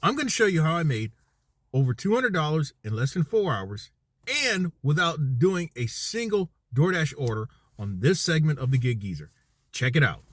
I'm going to show you how I made over $200 in less than 4 hours and without doing a single DoorDash order on this segment of the Gig Geezer. Check it out.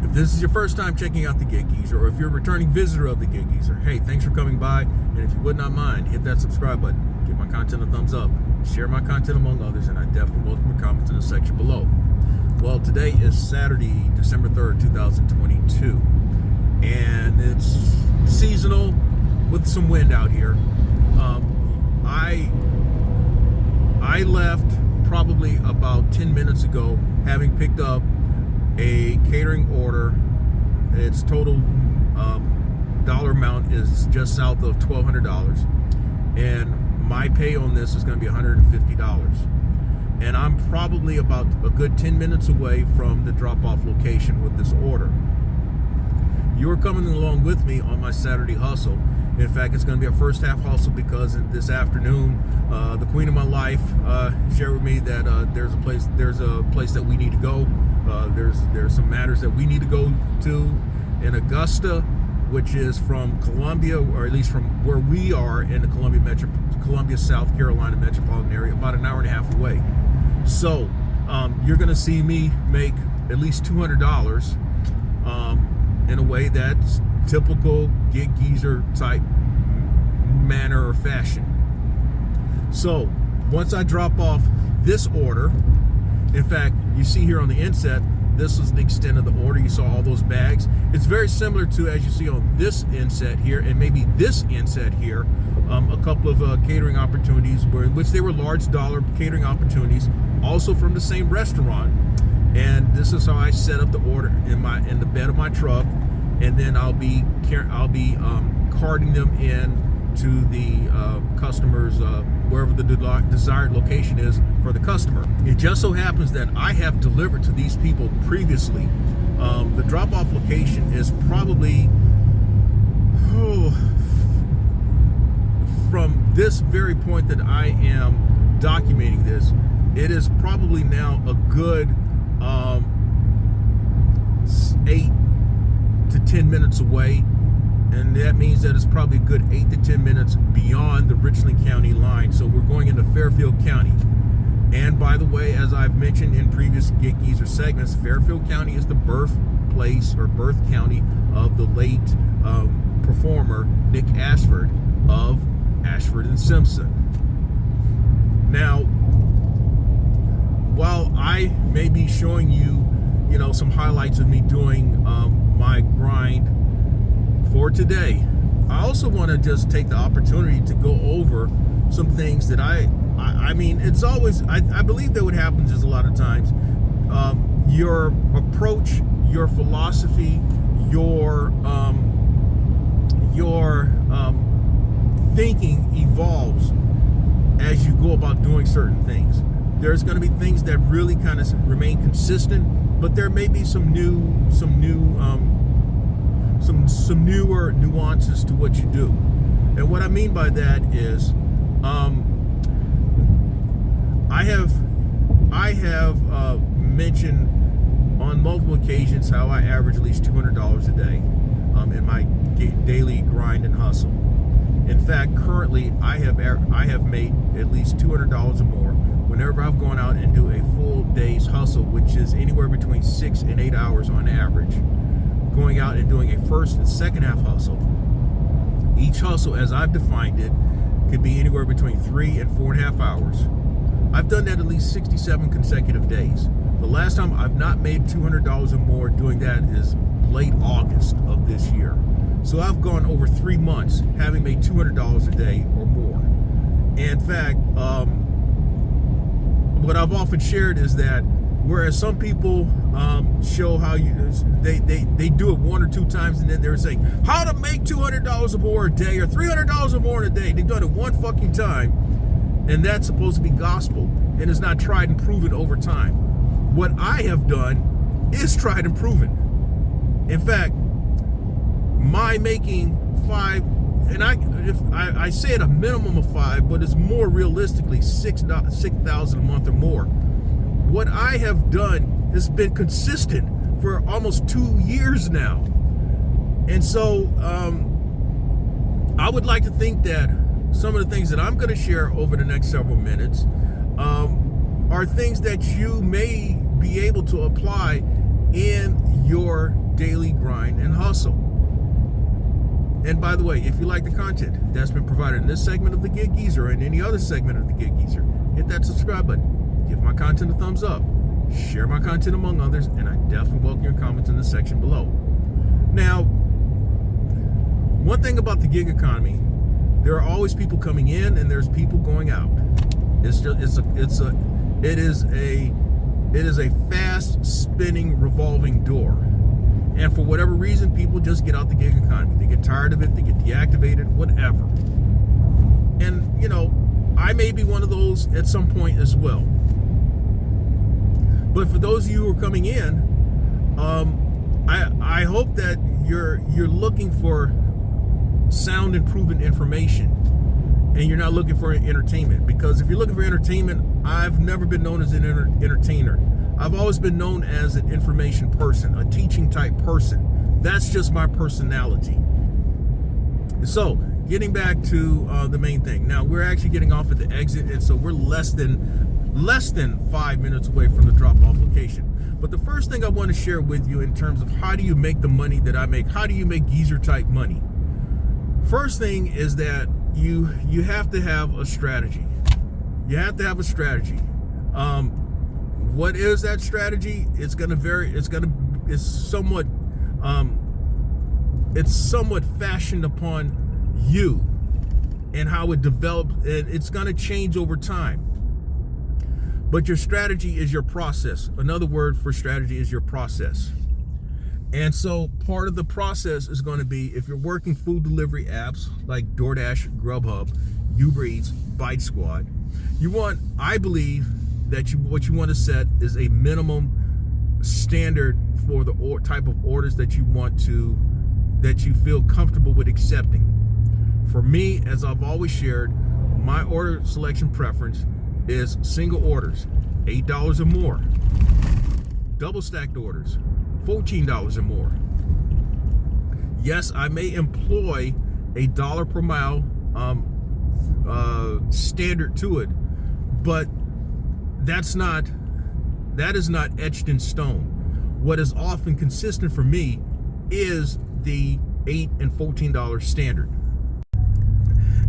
If this is your first time checking out the Gig Geezer, or if you're a returning visitor of the Gig Geezer, hey, thanks for coming by. And if you would not mind, hit that subscribe button, give my content a thumbs up, share my content among others, and I definitely welcome your comments in the section below. Well, today is Saturday, December 3rd, 2022, and it's seasonal with some wind out here. I left probably about 10 minutes ago, having picked up a catering order. Its total dollar amount is just south of $1,200, and my pay on this is going to be $150. And I'm probably about a good 10 minutes away from the drop-off location with this order. You're coming along with me on my Saturday hustle. In fact, it's going to be a first half hustle because this afternoon, the queen of my life shared with me that there's a place that we need to go. There's some matters that we need to go to in Augusta, which is from Columbia, or at least from where we are in the Columbia, South Carolina metropolitan area, about an hour and a half away. So you're going to see me make at least $200 in a way that's typical Gig Geezer type manner or fashion. So once I drop off this order, in fact, you see here on the inset, this is the extent of the order. You saw all those bags. It's very similar to, as you see on this inset here, and maybe this inset here, a couple of catering opportunities, in which they were large dollar catering opportunities, also from the same restaurant. And this is how I set up the order in the bed of my truck, and then I'll be carting them in to the customers wherever the desired location is for the customer. It just so happens that I have delivered to these people previously. The drop-off location is probably from this very point that I am documenting this, it is probably now a good 8 to 10 minutes away. And that means that it's probably a good 8 to 10 minutes beyond the Richland County line. So we're going into Fairfield County. And by the way, as I've mentioned in previous Gig Geezer segments, Fairfield County is the birthplace or birth county of the late performer Nick Ashford of Ashford and Simpson. Now, while I may be showing you, some highlights of me doing my grind for today, I also want to just take the opportunity to go over some things that I mean, it's always, I believe that what happens is a lot of times your approach, your philosophy, your thinking evolves as you go about doing certain things. There's going to be things that really kind of remain consistent, but there may be some newer nuances to what you do. And what I mean by that is I have mentioned on multiple occasions how I average at least $200 a day in my daily grind and hustle. In fact, currently I have made at least $200 or more whenever I've gone out and do a full day's hustle, which is anywhere between 6 and 8 hours on average. Going out and doing a first and second half hustle. Each hustle, as I've defined it, could be anywhere between 3 and 4.5 hours. I've done that at least 67 consecutive days. The last time I've not made $200 or more doing that is late August of this year. So I've gone over 3 months having made $200 a day or more. And in fact, what I've often shared is that whereas some people show how they do it 1 or 2 times, and then they're saying how to make $200 or more a day or $300 or more in a day. They've done it 1 fucking time, and that's supposed to be gospel, and it's not tried and proven over time. What I have done is tried and proven. In fact, my by making 5, and I say it a minimum of 5, but it's more realistically 6,000 a month or more. What I have done has been consistent for almost 2 years now. And so I would like to think that some of the things that I'm going to share over the next several minutes are things that you may be able to apply in your daily grind and hustle. And by the way, if you like the content that's been provided in this segment of the Gig Geezer or in any other segment of the Gig Geezer, hit that subscribe button, give my content a thumbs up, share my content among others, and I definitely welcome your comments in the section below. Now, one thing about the gig economy, there are always people coming in and there's people going out. It is a fast spinning revolving door. And for whatever reason, people just get out the gig economy. They get tired of it, they get deactivated, whatever. And, you know, I may be one of those at some point as well. But for those of you who are coming in, I hope that you're looking for sound and proven information, and you're not looking for entertainment. Because if you're looking for entertainment, I've never been known as an entertainer. I've always been known as an information person, a teaching type person. That's just my personality. So, getting back to the main thing. Now, we're actually getting off at the exit, and so we're less than 5 minutes away from the drop-off location. But the first thing I want to share with you in terms of how do you make the money that I make, how do you make geezer type money? First thing is that you have to have a strategy. You have to have a strategy. What is that strategy? It's going to vary. It's somewhat fashioned upon you and how it develops. It's going to change over time. But your strategy is your process. Another word for strategy is your process. And so part of the process is going to be, if you're working food delivery apps like DoorDash, Grubhub, Uber Eats, BiteSquad, I believe that what you want to set is a minimum standard for the type of orders that you feel comfortable with accepting. For me, as I've always shared, my order selection preference is single orders, $8 or more. Double stacked orders, $14 or more. Yes, I may employ a dollar per mile standard to it, but that is not etched in stone. What is often consistent for me is the $8 and $14 standard.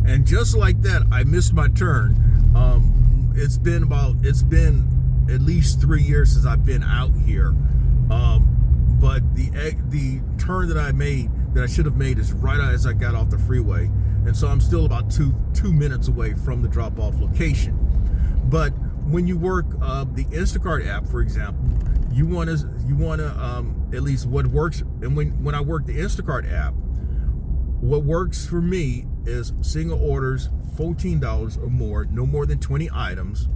And just like that, I missed my turn. It's been at least 3 years since I've been out here. But the turn that I made, that I should have made, is right as I got off the freeway. And so I'm still about two minutes away from the drop-off location. But when you work the Instacart app, for example, you want to at least what works. And when I work the Instacart app, what works for me is single orders, $14 or more, no more than 20 items,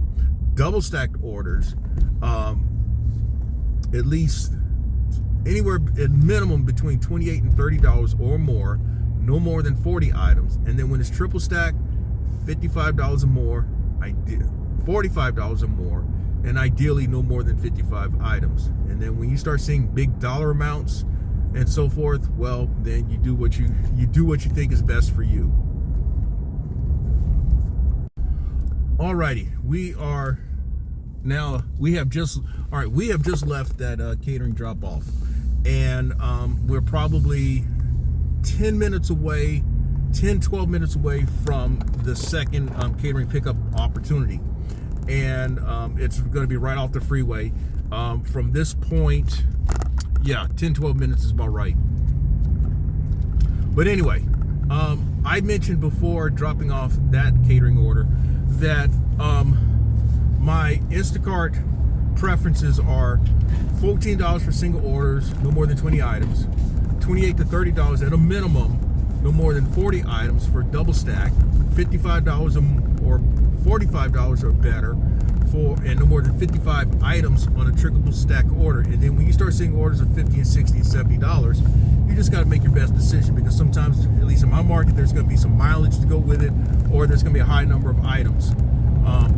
double stacked orders, at least anywhere at minimum between $28 and $30 or more, no more than 40 items. And then when it's triple stack, $55 or more, $45 or more, and ideally no more than 55 items. And then when you start seeing big dollar amounts and so forth, well, then you do what you think is best for you. Alrighty, we have just left that catering drop off, and we're probably 12 minutes away from the second catering pickup opportunity. And it's going to be right off the freeway. From this point, 10-12 minutes is about right. But anyway, I mentioned before dropping off that catering order that my Instacart preferences are $14 for single orders, no more than 20 items, $28 to $30 at a minimum, no more than 40 items for double stack, $55 or $45 or better and no more than 55 items on a triple stack order. And then when you start seeing orders of $50 and $60 and $70, You just got to make your best decision, because sometimes, at least in my market, there's going to be some mileage to go with it, or there's going to be a high number of items.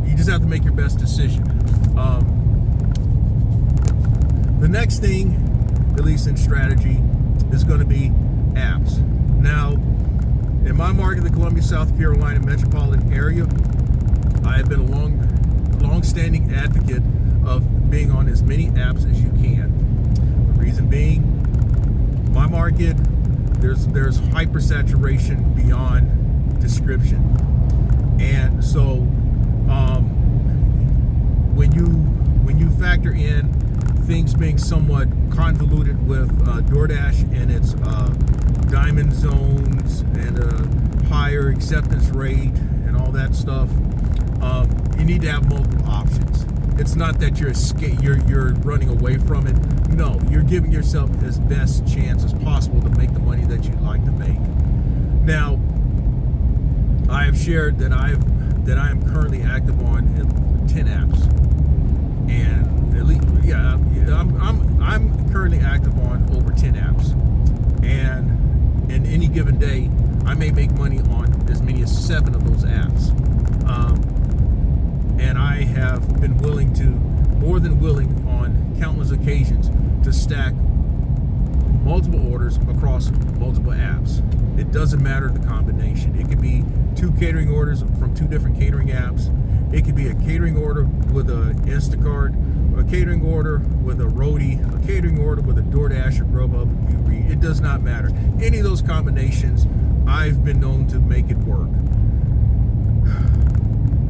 You just have to make your best decision. The next thing, at least in strategy, is going to be apps. Now, in my market, the Columbia, South Carolina metropolitan area, I have been a long-standing advocate of being on as many apps as you can. The reason being, my market, there's hypersaturation beyond description, and so when you factor in things being somewhat convoluted with DoorDash and its diamond zones and a higher acceptance rate and all that stuff, you need to have multiple options. It's not that you're running away from it. No, you're giving yourself as best chance as possible to make the money that you'd like to make. Now, I have shared that I am currently active on 10 apps, and at least, I'm currently active on over 10 apps, and in any given day, I may make money on as many as 7 of those apps. And I have been more than willing on countless occasions to stack multiple orders across multiple apps. It doesn't matter the combination. It could be 2 catering orders from 2 different catering apps. It could be a catering order with a Instacart, a catering order with a Roadie, a catering order with a DoorDash or Grubhub. It does not matter. Any of those combinations, I've been known to make it work.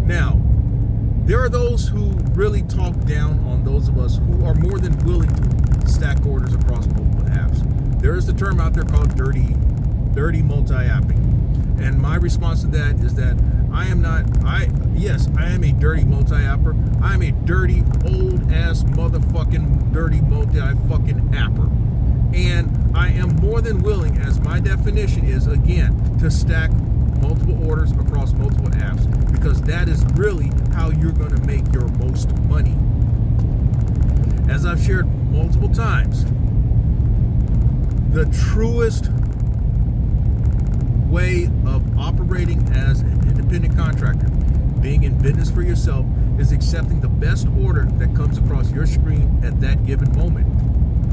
Now, there are those who really talk down on those of us who are more than willing to stack orders across multiple apps. There is the term out there called dirty multi-apping. And my response to that is that I am a dirty multi-apper. I'm a dirty, old-ass, motherfucking, dirty multi-fucking apper. And I am more than willing, as my definition is, again, to stack multiple orders across multiple apps, because that is really how you're going to make your most money. As I've shared multiple times, the truest way of operating as an independent contractor, being in business for yourself, is accepting the best order that comes across your screen at that given moment.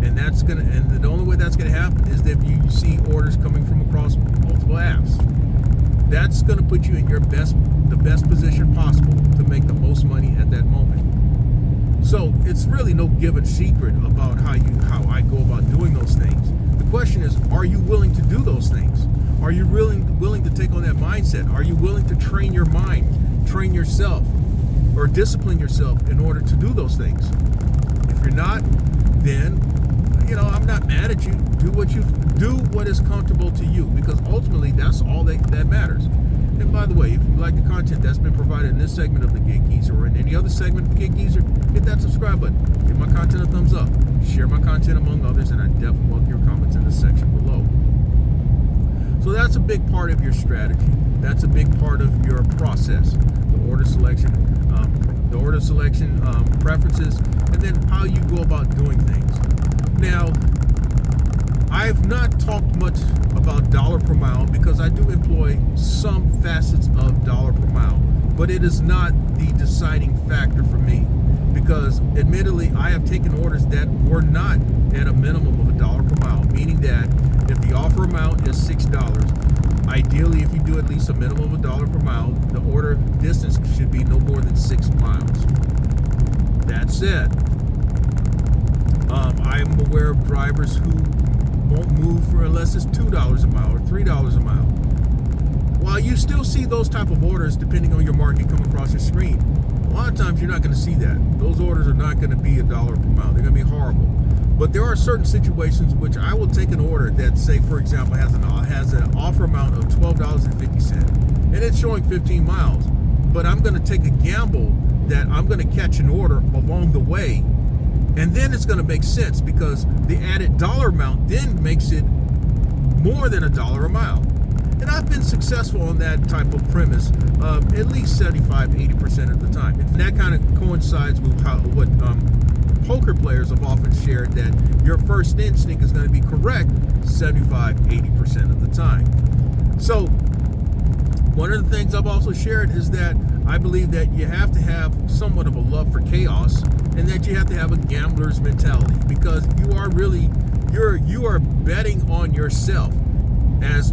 And the only way that's gonna happen is if you see orders coming from across multiple apps. That's gonna put you in the best position possible to make the most money at that moment. So it's really no given secret about how I go about doing those things. The question is, are you willing to do those things? Are you willing to take on that mindset? Are you willing to train your mind, train yourself, or discipline yourself in order to do those things? If you're not, then I'm not mad at you. Do what is comfortable to you, because ultimately that's all that matters. And by the way, if you like the content that's been provided in this segment of the Gig Geezer or in any other segment of the Gig Geezer, hit that subscribe button. Give my content a thumbs up. Share my content among others, and I definitely welcome your comments in the section below. So that's a big part of your strategy. That's a big part of your process. The order selection, preferences, and then how you go about doing things. Now, I've not talked much about dollar per mile because I do employ some facets of dollar per mile, but it is not the deciding factor for me, because admittedly, I have taken orders that were not at a minimum of $1 per mile, meaning that if the offer amount is $6, ideally, if you do at least a minimum of $1 per mile, the order distance should be no more than 6 miles. That said, I'm aware of drivers who won't move for unless it's $2 a mile or $3 a mile. While you still see those type of orders, depending on your market, come across your screen, a lot of times you're not going to see that. Those orders are not going to be $1 per mile. They're going to be horrible. But there are certain situations which I will take an order that, say, for example, has an offer amount of $12.50, and it's showing 15 miles. But I'm going to take a gamble that I'm going to catch an order along the way, and then it's going to make sense because the added dollar amount then makes it more than $1 a mile. And I've been successful on that type of premise at least 75-80% of the time. And that kind of coincides with poker players have often shared that your first instinct is going to be correct 75-80% of the time. So one of the things I've also shared is that I believe that you have to have somewhat of a love for chaos, and that you have to have a gambler's mentality, because you are betting on yourself. As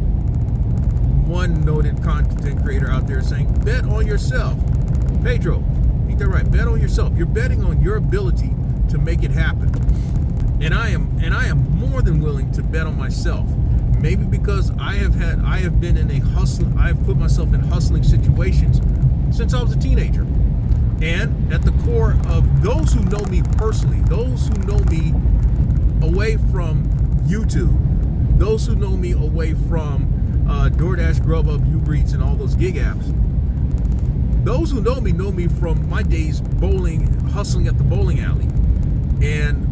one noted content creator out there saying, bet on yourself. Pedro, ain't that right? Bet on yourself. You're betting on your ability to make it happen. And I am more than willing to bet on myself. Maybe because I have been in a hustling, I've put myself in hustling situations since I was a teenager. And at the core of those who know me personally, those who know me away from YouTube, those who know me away from DoorDash, Grubhub, Uber Eats, and all those gig apps, those who know me from my days bowling, hustling at the bowling alley. And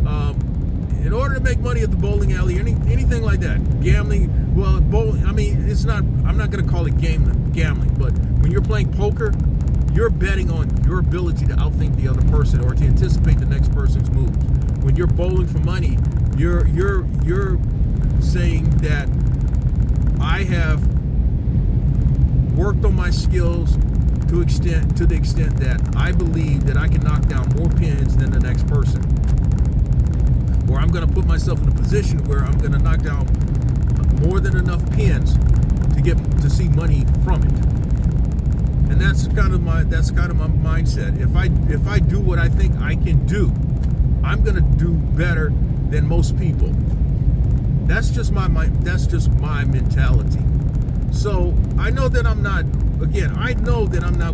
in order to make money at the bowling alley, anything like that, gambling, well, bowling, I mean, it's not, I'm not going to call it gambling, but when you're playing poker, you're betting on your ability to outthink the other person or to anticipate the next person's moves. When you're bowling for money, you're saying that I have worked on my skills to the extent that I believe that I can knock down more pins than the next person. Or I'm going to put myself in a position where I'm going to knock down more than enough pins to see money from it. And that's kind of my mindset. If I do what I think I can do, I'm going to do better than most people. That's just my mentality. So I know that I'm not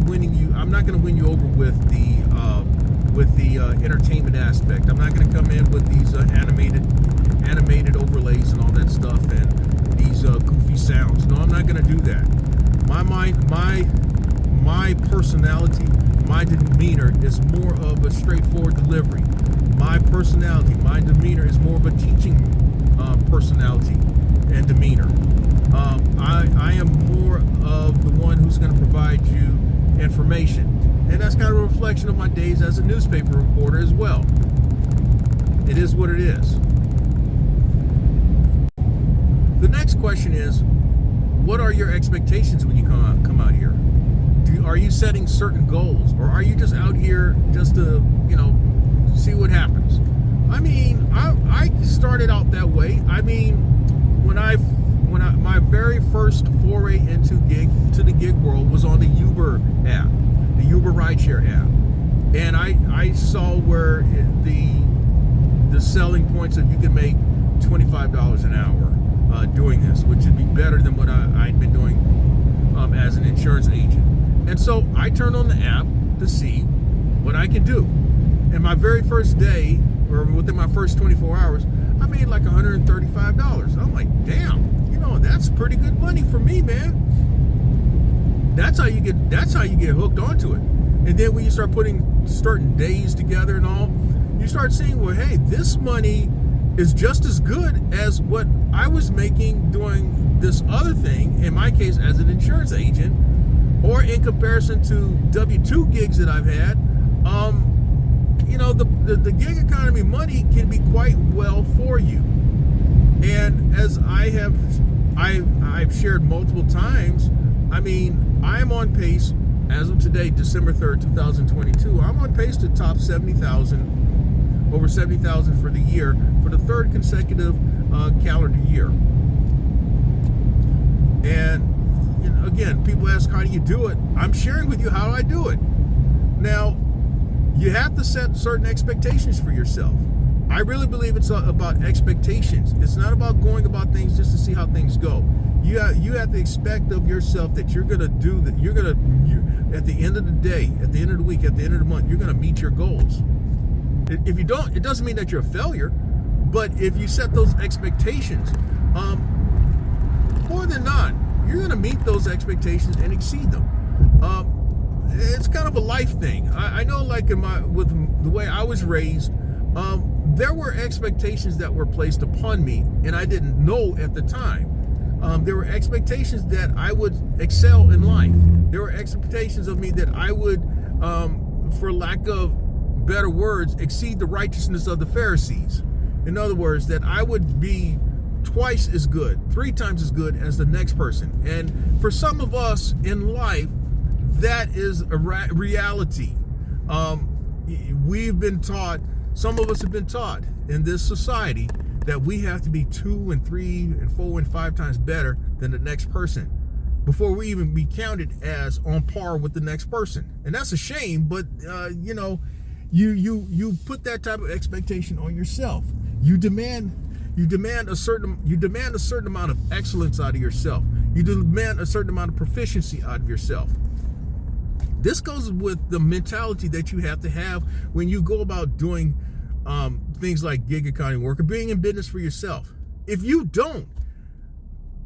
winning you. I'm not going to win you over with the entertainment aspect. I'm not going to come in with these animated overlays and all that stuff and these goofy sounds. No, I'm not going to do that. My personality, my demeanor is more of a straightforward delivery. My personality, my demeanor is more of a teaching personality and demeanor. I am more of the one who's going to provide you information. And that's kind of a reflection of my days as a newspaper reporter as well. It is what it is. The next question is, what are your expectations when you come out here? Are you setting certain goals, or are you just out here just to, see what happens? I mean, I started out that way. I mean, when my very first foray into the gig world was on the Uber app, the Uber rideshare app, and I saw where the selling points that you can make $25 an hour doing this, which would be better than what I'd been doing as an insurance agent. And so I turned on the app to see what I can do. And my very first day, or within my first 24 hours, I made like $135. I'm like, damn, that's pretty good money for me, man. That's how you get hooked onto it. And then when you start putting certain days together and all, you start seeing, well, hey, this money is just as good as what I was making doing this other thing, in my case as an insurance agent, or in comparison to W-2 gigs that I've had. The gig economy money can be quite well for you. And as I've shared multiple times, I mean, I'm on pace as of today, December 3rd, 2022. I'm on pace to top 70,000, over 70,000 for the year, for the third consecutive calendar year. And again, people ask, how do you do it? I'm sharing with you how I do it. Now, you have to set certain expectations for yourself. I really believe it's about expectations. It's not about going about things just to see how things go. You have to expect of yourself that you're going to do that. At the end of the day, at the end of the week, at the end of the month, you're going to meet your goals. If you don't, it doesn't mean that you're a failure. But if you set those expectations, more than not, you're going to meet those expectations and exceed them. It's kind of a life thing. I know, like with the way I was raised, there were expectations that were placed upon me, and I didn't know at the time. There were expectations that I would excel in life. There were expectations of me that I would, for lack of better words, exceed the righteousness of the Pharisees. In other words, that I would be twice as good, 3 times as good as the next person. And for some of us in life, that is a reality. We've been taught, some of us have been taught in this society that we have to be 2 and 3 and 4 and 5 times better than the next person before we even be counted as on par with the next person. And that's a shame, but you know, you put that type of expectation on yourself. You demand a certain amount of excellence out of yourself. You demand a certain amount of proficiency out of yourself. This goes with the mentality that you have to have when you go about doing things like gig economy work or being in business for yourself. If you don't,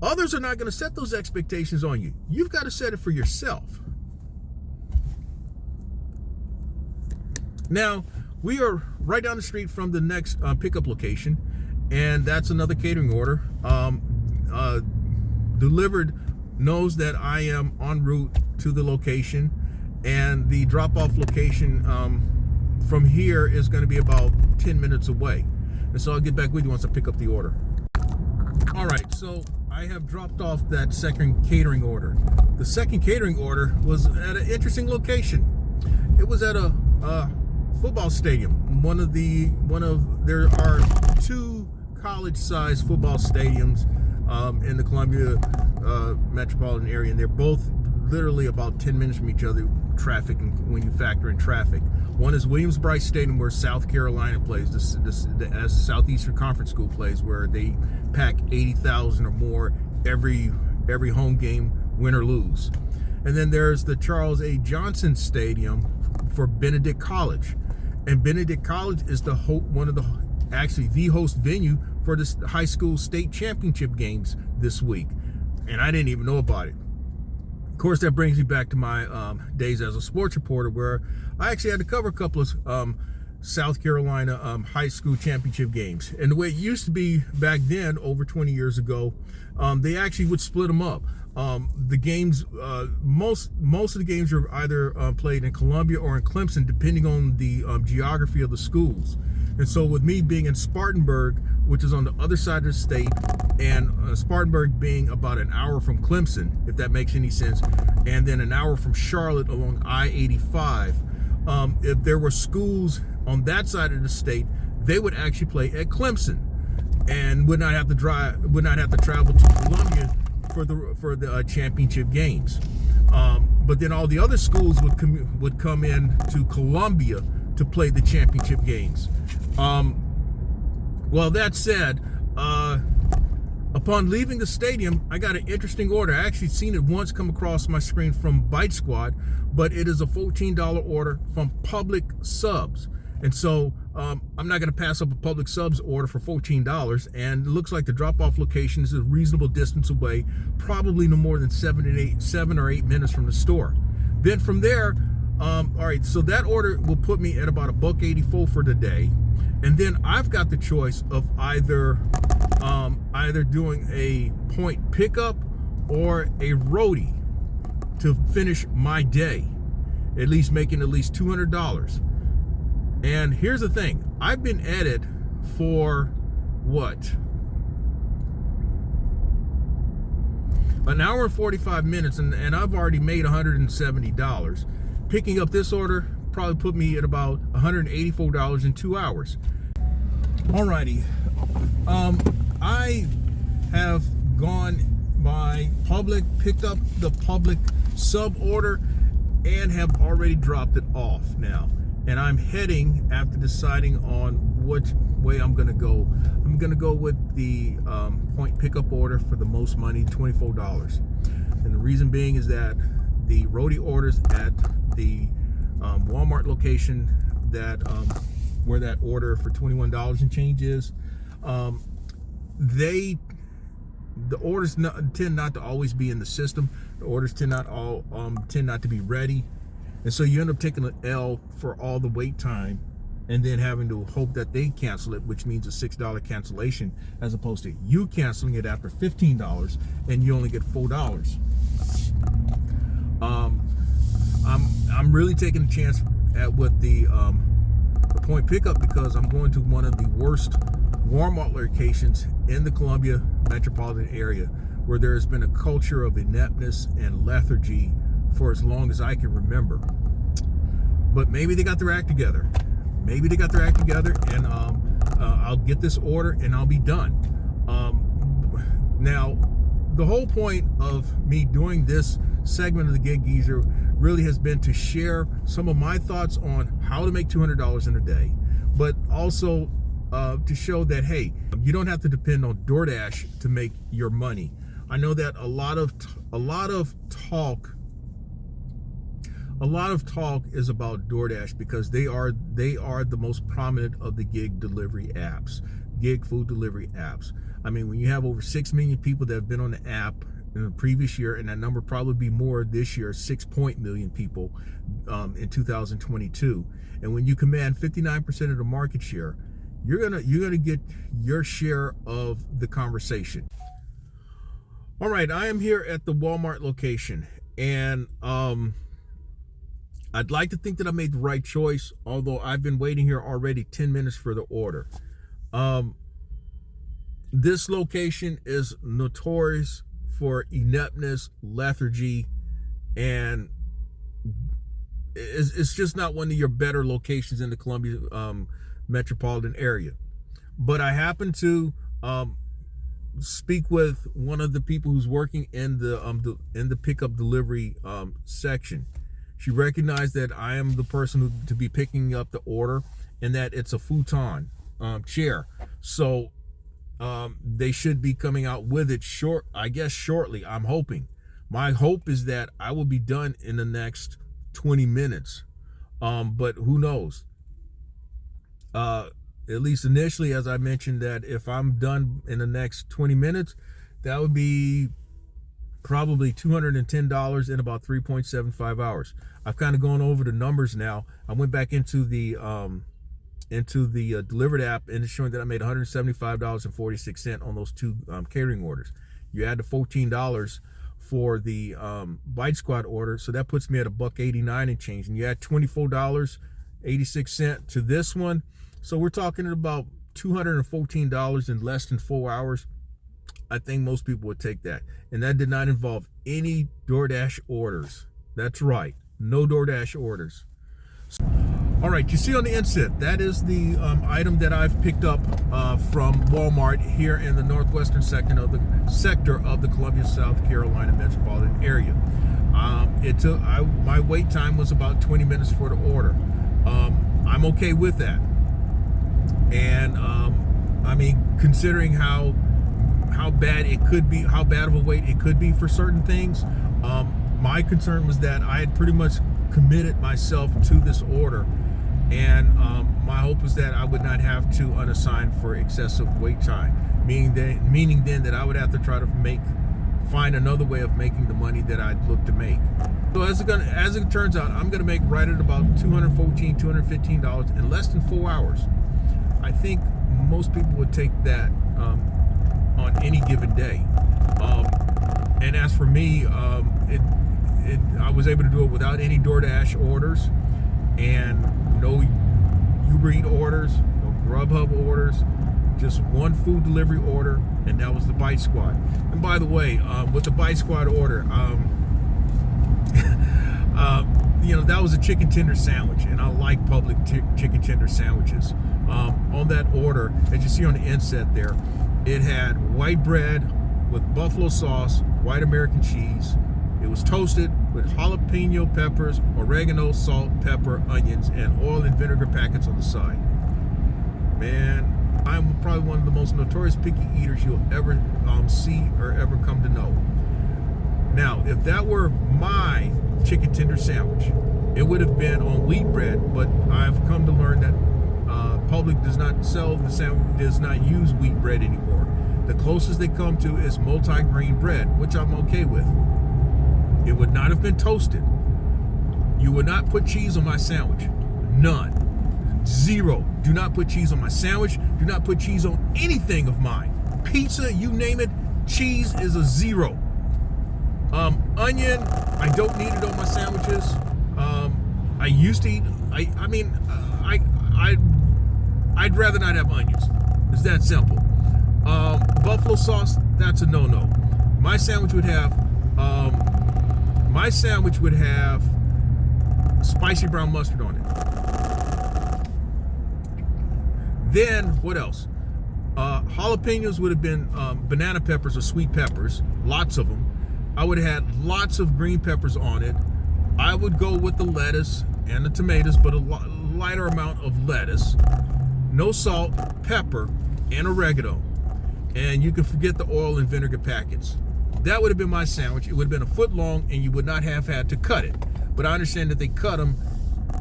others are not going to set those expectations on you. You've got to set it for yourself. Now, we are right down the street from the next pickup location, and that's another catering order. Dlivrd knows that I am en route to the location, and the drop-off location from here is going to be about 10 minutes away. And so I'll get back with you once I pick up the order. All right, so I have dropped off that second catering order. The second catering order was at an interesting location. It was at a football stadium. There are 2 college-sized football stadiums in the Columbia metropolitan area, and they're both literally about 10 minutes from each other, traffic, and when you factor in traffic. One is Williams-Brice Stadium, where South Carolina plays, the Southeastern Conference School plays, where they pack 80,000 or more every home game, win or lose. And then there's the Charles A. Johnson Stadium for Benedict College. And Benedict College is the host venue for the high school state championship games this week. And I didn't even know about it. Of course, that brings me back to my days as a sports reporter, where I actually had to cover a couple of South Carolina high school championship games. And the way it used to be back then, over 20 years ago, they actually would split them up. The games, most of the games are either played in Columbia or in Clemson, depending on the geography of the schools. And so with me being in Spartanburg, which is on the other side of the state, and Spartanburg being about an hour from Clemson, if that makes any sense, and then an hour from Charlotte along I-85, if there were schools on that side of the state, they would actually play at Clemson and would not have to travel to Columbia for the championship games. But then all the other schools would come in to Columbia to play the championship games. Well, that said, upon leaving the stadium, I got an interesting order. I actually seen it once come across my screen from BiteSquad, but it is a $14 order from Public Subs. And so I'm not going to pass up a Public Subs order for $14. And it looks like the drop-off location is a reasonable distance away, probably no more than 7 or 8 minutes from the store. Then from there, all right, so that order will put me at about $1.84 for the day. And then I've got the choice of either doing a point pickup or a roadie to finish my day, at least making at least $200. And here's the thing, I've been at it for what? An hour and 45 minutes, and I've already made $170. Picking up this order probably put me at about $184 in 2 hours. Alrighty, I have gone by Public, picked up the Public sub order, and have already dropped it off now. And I'm heading, after deciding on which way I'm going to go. I'm going to go with the point pickup order for the most money, $24. And the reason being is that the roadie orders at the Walmart location that where that order for $21 and change is, the orders tend not to always be in the system. The orders tend not to be ready, and so you end up taking an L for all the wait time, and then having to hope that they cancel it, which means a $6 cancellation, as opposed to you canceling it after $15 and you only get $4. I'm really taking a chance with the Point Pickup because I'm going to one of the worst Walmart locations in the Columbia metropolitan area, where there has been a culture of ineptness and lethargy for as long as I can remember. But maybe they got their act together. Maybe they got their act together, and I'll get this order and I'll be done. Now, the whole point of me doing this segment of the Gig Geezer really has been to share some of my thoughts on how to make $200 in a day, but also to show that, hey, you don't have to depend on DoorDash to make your money. I know that a lot of talk is about DoorDash because they are the most prominent of the gig delivery apps, gig food delivery apps. I mean, when you have over 6 million people that have been on the app in the previous year, and that number probably be more this year, 6 million people in 2022. And when you command 59% of the market share, you're gonna get your share of the conversation. All right, I am here at the Walmart location, and I'd like to think that I made the right choice, although I've been waiting here already 10 minutes for the order. This location is notorious for ineptness, lethargy, and it's just not one of your better locations in the Columbia metropolitan area. But I happen to speak with one of the people who's working in the pickup delivery section. She recognized that I am the person to be picking up the order, and that it's a futon chair. So they should be coming out with it shortly. I'm hoping. My hope is that I will be done in the next 20 minutes. But who knows? At least initially, as I mentioned, that if I'm done in the next 20 minutes, that would be probably $210 in about 3.75 hours. I've kind of gone over the numbers now. I went back into the Dlivrd app, and it's showing that I made $175.46 on those two catering orders. You add the $14 for the BiteSquad order, so that puts me at $1.89 and change. And you add $24.86 to this one, so we're talking about $214 in less than 4 hours. I think most people would take that. And that did not involve any DoorDash orders. That's right, no DoorDash orders. All right, you see on the inset, that is the item that I've picked up from Walmart here in the northwestern sector of the Columbia, South Carolina metropolitan area. My wait time was about 20 minutes for the order. I'm okay with that. And I mean, considering how bad it could be, how bad of a wait it could be for certain things, my concern was that I had pretty much committed myself to this order, and my hope was that I would not have to unassign for excessive wait time, meaning then that I would have to try to find another way of making the money that I'd look to make. So as it turns out, I'm going to make right at about $215 in less than 4 hours. I think most people would take that on any given day. And as for me, I was able to do it without any DoorDash orders, and no Uber Eats orders, no Grubhub orders, just one food delivery order, and that was the BiteSquad. And by the way, with the BiteSquad order, that was a chicken tender sandwich, and I like public chicken tender sandwiches. On that order, as you see on the inset there, it had white bread with buffalo sauce, white American cheese. It was toasted with jalapeno peppers, oregano, salt, pepper, onions, and oil and vinegar packets on the side. Man, I'm probably one of the most notorious picky eaters you'll ever see or ever come to know. Now, if that were my chicken tender sandwich, it would have been on wheat bread, but I've come to learn that Publix does not use wheat bread anymore. The closest they come to is multi-grain bread, which I'm okay with. It would not have been toasted. You would not put cheese on my sandwich. None. Zero. Do not put cheese on my sandwich. Do not put cheese on anything of mine. Pizza, you name it, cheese is a zero. Onion, I don't need it on my sandwiches. I used to eat, I I'd rather not have onions. It's that simple. Buffalo sauce, that's a no-no. My sandwich would have spicy brown mustard on it. Then what else? Jalapenos would have been banana peppers or sweet peppers, lots of them. I would have had lots of green peppers on it. I would go with the lettuce and the tomatoes, but a lighter amount of lettuce. No salt, pepper, and oregano. And you can forget the oil and vinegar packets. That would have been my sandwich. It would have been a foot long, and you would not have had to cut it. But I understand that they cut them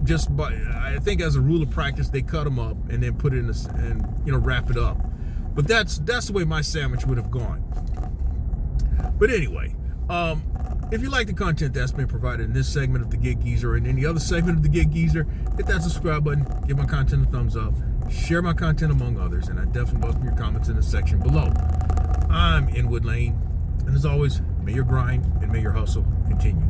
just by, I think as a rule of practice, they cut them up and then put it in and wrap it up. But that's the way my sandwich would have gone. But anyway, if you like the content that's been provided in this segment of The Gig Geezer or in any other segment of The Gig Geezer, hit that subscribe button, give my content a thumbs up, share my content among others, and I definitely welcome your comments in the section below. I'm Inwood Lane, and as always, may your grind and may your hustle continue.